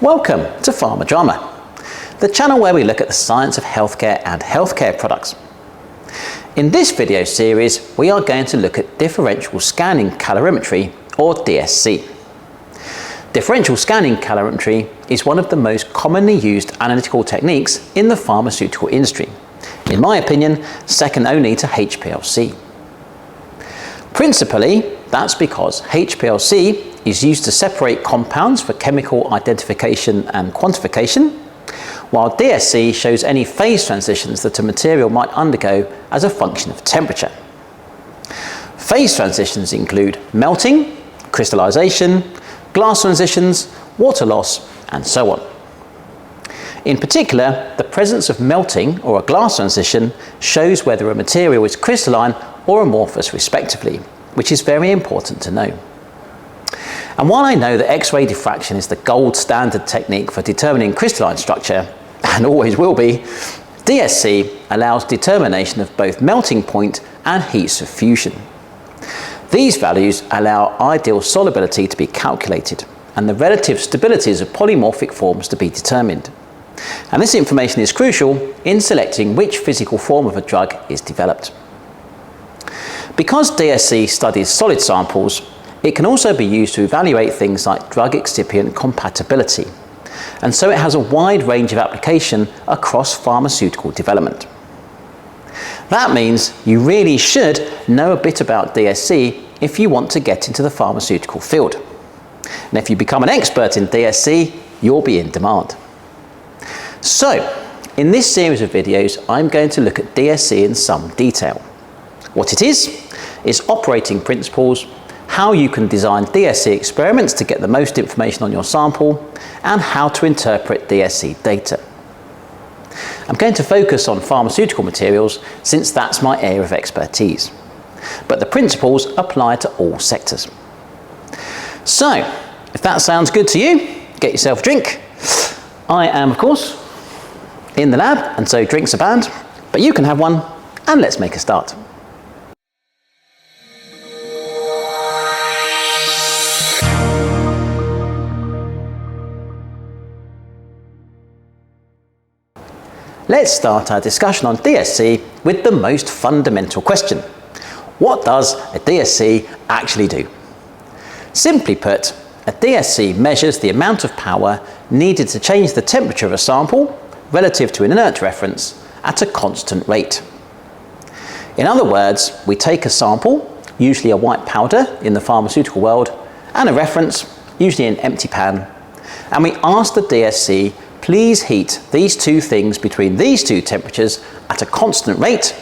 Welcome to Pharma Drama, the channel where we look at the science of healthcare and healthcare products. In this video series, we are going to look at Differential Scanning Calorimetry, or DSC. Differential Scanning Calorimetry is one of the most commonly used analytical techniques in the pharmaceutical industry. In my opinion, second only to HPLC. Principally, that's because HPLC is used to separate compounds for chemical identification and quantification, while DSC shows any phase transitions that a material might undergo as a function of temperature. Phase transitions include melting, crystallization, glass transitions, water loss, and so on. In particular, the presence of melting or a glass transition shows whether a material is crystalline or amorphous respectively, which is very important to know. And while I know that X-ray diffraction is the gold standard technique for determining crystalline structure, and always will be, DSC allows determination of both melting point and heats of fusion. These values allow ideal solubility to be calculated and the relative stabilities of polymorphic forms to be determined. And this information is crucial in selecting which physical form of a drug is developed. Because DSC studies solid samples, it can also be used to evaluate things like drug excipient compatibility, and so it has a wide range of application across pharmaceutical development. That means you really should know a bit about DSC if you want to get into the pharmaceutical field. And if you become an expert in DSC, you'll be in demand. So, in this series of videos, I'm going to look at DSC in some detail. What it is, its operating principles, how you can design DSC experiments to get the most information on your sample, and how to interpret DSC data. I'm going to focus on pharmaceutical materials since that's my area of expertise, but the principles apply to all sectors. So, if that sounds good to you, get yourself a drink. I am, of course, in the lab, and so drinks are banned, but you can have one, and let's make a start. Let's start our discussion on DSC with the most fundamental question. What does a DSC actually do? Simply put, a DSC measures the amount of power needed to change the temperature of a sample relative to an inert reference at a constant rate. In other words, we take a sample, usually a white powder in the pharmaceutical world, and a reference, usually an empty pan, and we ask the DSC, please heat these two things between these two temperatures at a constant rate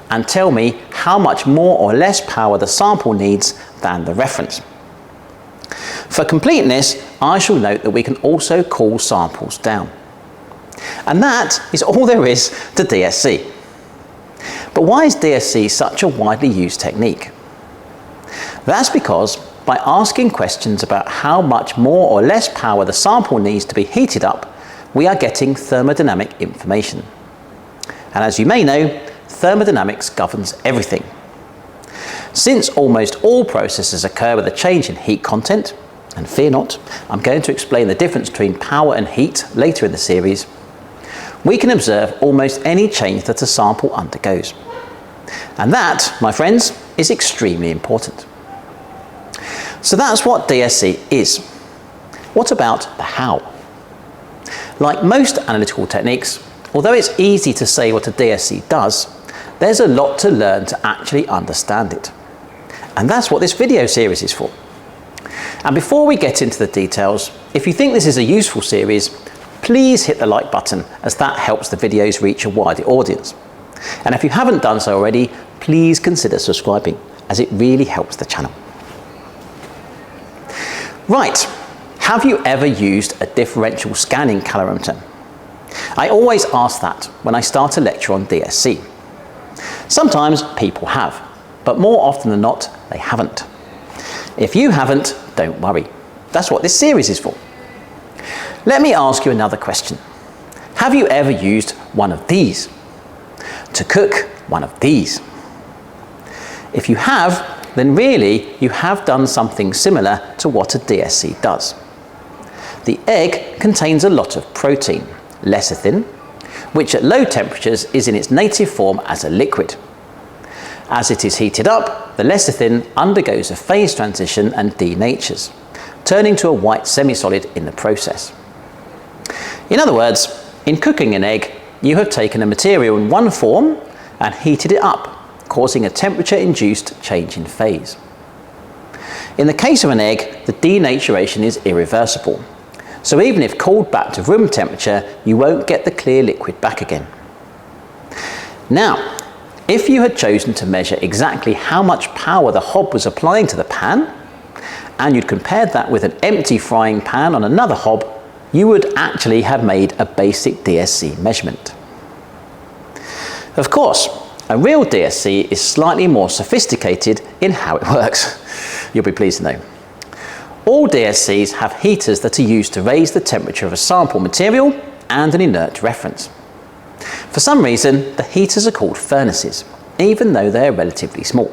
and tell me how much more or less power the sample needs than the reference. For completeness, I shall note that we can also cool samples down. And that is all there is to DSC. But why is DSC such a widely used technique? That's because by asking questions about how much more or less power the sample needs to be heated up, we are getting thermodynamic information. And as you may know, thermodynamics governs everything. Since almost all processes occur with a change in heat content, and fear not, I'm going to explain the difference between power and heat later in the series, we can observe almost any change that a sample undergoes. And that, my friends, is extremely important. So that's what DSC is. What about the how? Like most analytical techniques, although it's easy to say what a DSC does, there's a lot to learn to actually understand it. And that's what this video series is for. And before we get into the details, if you think this is a useful series, please hit the like button, as that helps the videos reach a wider audience. And if you haven't done so already, please consider subscribing, as it really helps the channel. Right. Have you ever used a differential scanning calorimeter? I always ask that when I start a lecture on DSC. Sometimes people have, but more often than not, they haven't. If you haven't, don't worry. That's what this series is for. Let me ask you another question. Have you ever used one of these? To cook one of these? If you have, then really you have done something similar to what a DSC does. The egg contains a lot of protein, lecithin, which at low temperatures is in its native form as a liquid. As it is heated up, the lecithin undergoes a phase transition and denatures, turning to a white semi-solid in the process. In other words, in cooking an egg, you have taken a material in one form and heated it up, causing a temperature-induced change in phase. In the case of an egg, the denaturation is irreversible. So even if cooled back to room temperature, you won't get the clear liquid back again. Now, if you had chosen to measure exactly how much power the hob was applying to the pan, and you'd compared that with an empty frying pan on another hob, you would actually have made a basic DSC measurement. Of course, a real DSC is slightly more sophisticated in how it works. You'll be pleased to know. All DSCs have heaters that are used to raise the temperature of a sample material and an inert reference. For some reason, the heaters are called furnaces, even though they're relatively small.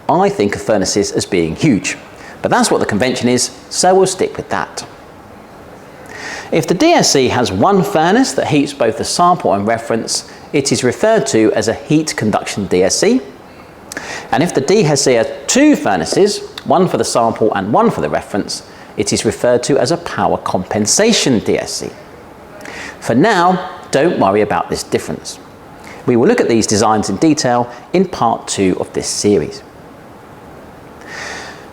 I think of furnaces as being huge, but that's what the convention is, so we'll stick with that. If the DSC has one furnace that heats both the sample and reference, it is referred to as a heat conduction DSC. And if the DSC has two furnaces, one for the sample and one for the reference, it is referred to as a power compensation DSC. For now, don't worry about this difference. We will look at these designs in detail in part 2 of this series.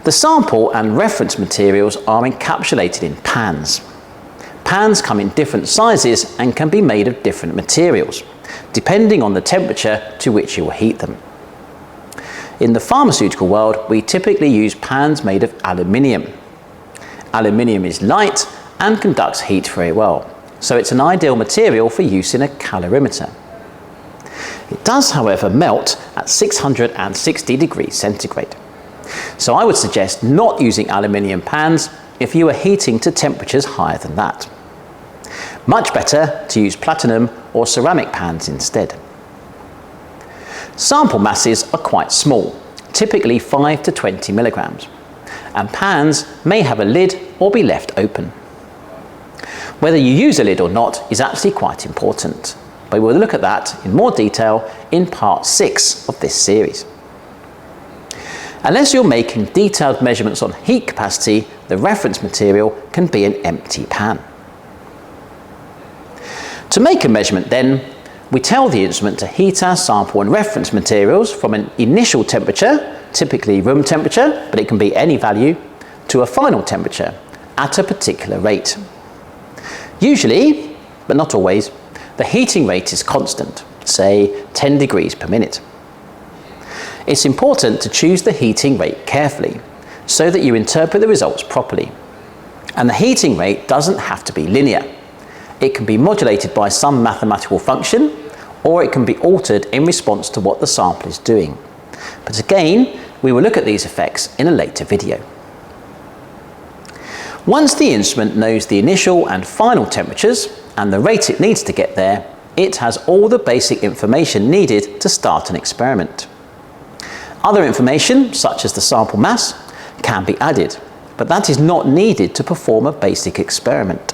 The sample and reference materials are encapsulated in pans. Pans come in different sizes and can be made of different materials, depending on the temperature to which you will heat them. In the pharmaceutical world, we typically use pans made of aluminium. Aluminium is light and conducts heat very well, so it's an ideal material for use in a calorimeter. It does, however, melt at 660 degrees centigrade. So I would suggest not using aluminium pans if you are heating to temperatures higher than that. Much better to use platinum or ceramic pans instead. Sample masses are quite small, typically 5 to 20 milligrams, and pans may have a lid or be left open. Whether you use a lid or not is actually quite important, but we'll look at that in more detail in part 6 of this series. Unless you're making detailed measurements on heat capacity, the reference material can be an empty pan. To make a measurement then, we tell the instrument to heat our sample and reference materials from an initial temperature, typically room temperature, but it can be any value, to a final temperature at a particular rate. Usually, but not always, the heating rate is constant, say 10 degrees per minute. It's important to choose the heating rate carefully so that you interpret the results properly. And the heating rate doesn't have to be linear. It can be modulated by some mathematical function, or it can be altered in response to what the sample is doing. But again, we will look at these effects in a later video. Once the instrument knows the initial and final temperatures and the rate it needs to get there, it has all the basic information needed to start an experiment. Other information, such as the sample mass, can be added, but that is not needed to perform a basic experiment.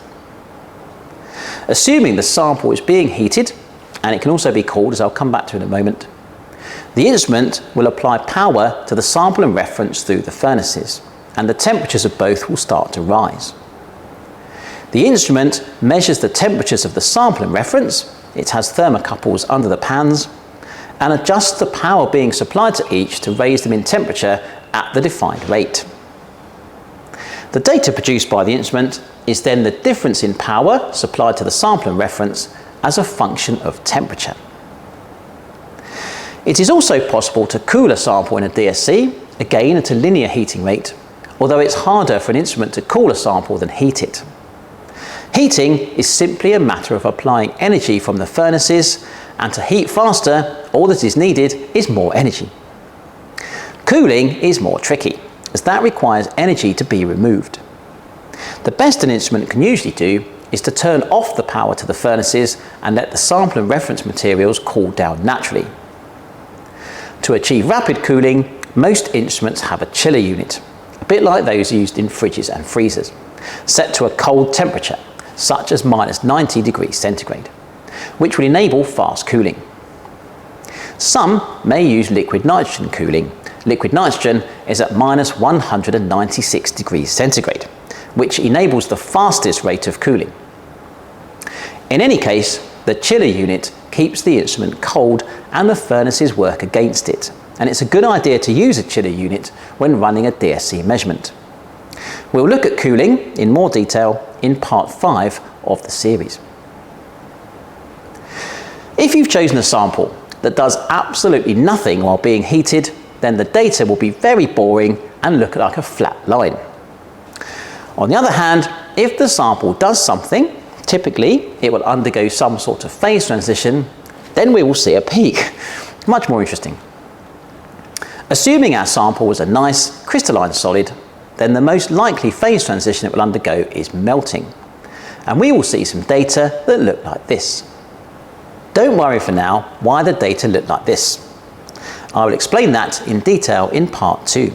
Assuming the sample is being heated, and it can also be cooled, as I'll come back to in a moment, the instrument will apply power to the sample and reference through the furnaces, and the temperatures of both will start to rise. The instrument measures the temperatures of the sample and reference, it has thermocouples under the pans, and adjusts the power being supplied to each to raise them in temperature at the defined rate. The data produced by the instrument is then the difference in power supplied to the sample and reference as a function of temperature. It is also possible to cool a sample in a DSC, again at a linear heating rate, although it's harder for an instrument to cool a sample than heat it. Heating is simply a matter of applying energy from the furnaces, and to heat faster, all that is needed is more energy. Cooling is more tricky, as that requires energy to be removed. The best an instrument can usually do is to turn off the power to the furnaces and let the sample and reference materials cool down naturally. To achieve rapid cooling, most instruments have a chiller unit, a bit like those used in fridges and freezers, set to a cold temperature, such as -90 degrees centigrade, which will enable fast cooling. Some may use liquid nitrogen cooling. Liquid nitrogen is at -196 degrees centigrade, which enables the fastest rate of cooling. In any case, the chiller unit keeps the instrument cold and the furnaces work against it, and it's a good idea to use a chiller unit when running a DSC measurement. We'll look at cooling in more detail in part 5 of the series. If you've chosen a sample that does absolutely nothing while being heated, then the data will be very boring and look like a flat line. On the other hand, if the sample does something, typically it will undergo some sort of phase transition, then we will see a peak. Much more interesting. Assuming our sample was a nice crystalline solid, then the most likely phase transition it will undergo is melting. And we will see some data that look like this. Don't worry for now why the data look like this. I will explain that in detail in part 2.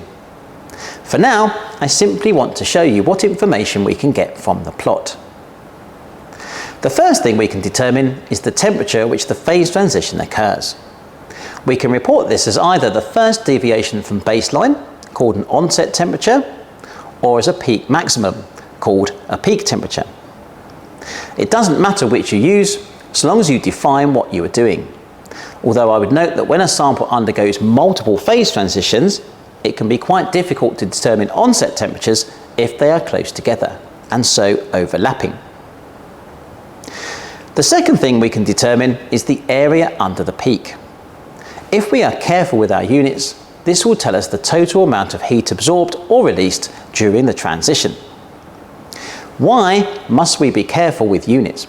For now, I simply want to show you what information we can get from the plot. The first thing we can determine is the temperature at which the phase transition occurs. We can report this as either the first deviation from baseline, called an onset temperature, or as a peak maximum, called a peak temperature. It doesn't matter which you use, so long as you define what you are doing. Although I would note that when a sample undergoes multiple phase transitions, it can be quite difficult to determine onset temperatures if they are close together, and so overlapping. The second thing we can determine is the area under the peak. If we are careful with our units, this will tell us the total amount of heat absorbed or released during the transition. Why must we be careful with units?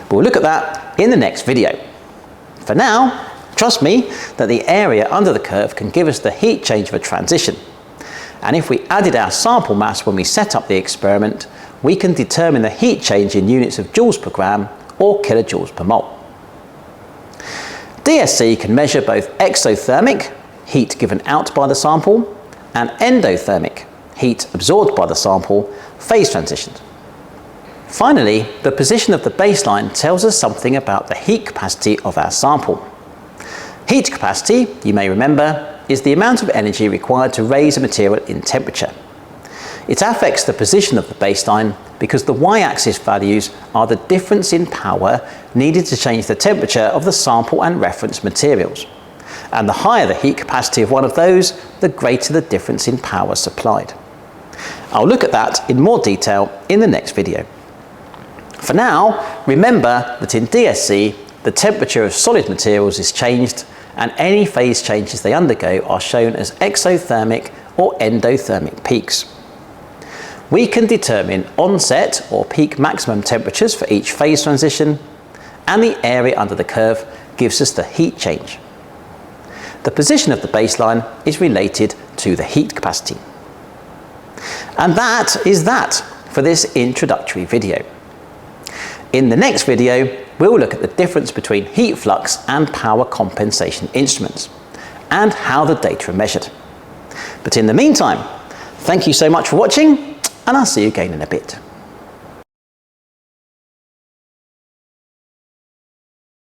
We'll look at that in the next video. For now, trust me that the area under the curve can give us the heat change of a transition. And if we added our sample mass when we set up the experiment, we can determine the heat change in units of joules per gram or kilojoules per mole. DSC can measure both exothermic, heat given out by the sample, and endothermic, heat absorbed by the sample, phase transitions. Finally, the position of the baseline tells us something about the heat capacity of our sample. Heat capacity, you may remember, is the amount of energy required to raise a material in temperature. It affects the position of the baseline because the y-axis values are the difference in power needed to change the temperature of the sample and reference materials. And the higher the heat capacity of one of those, the greater the difference in power supplied. I'll look at that in more detail in the next video. For now, remember that in DSC, the temperature of solid materials is changed and any phase changes they undergo are shown as exothermic or endothermic peaks. We can determine onset or peak maximum temperatures for each phase transition, and the area under the curve gives us the heat change. The position of the baseline is related to the heat capacity. And that is that for this introductory video. In the next video, we'll look at the difference between heat flux and power compensation instruments, and how the data are measured. But in the meantime, thank you so much for watching, and I'll see you again in a bit.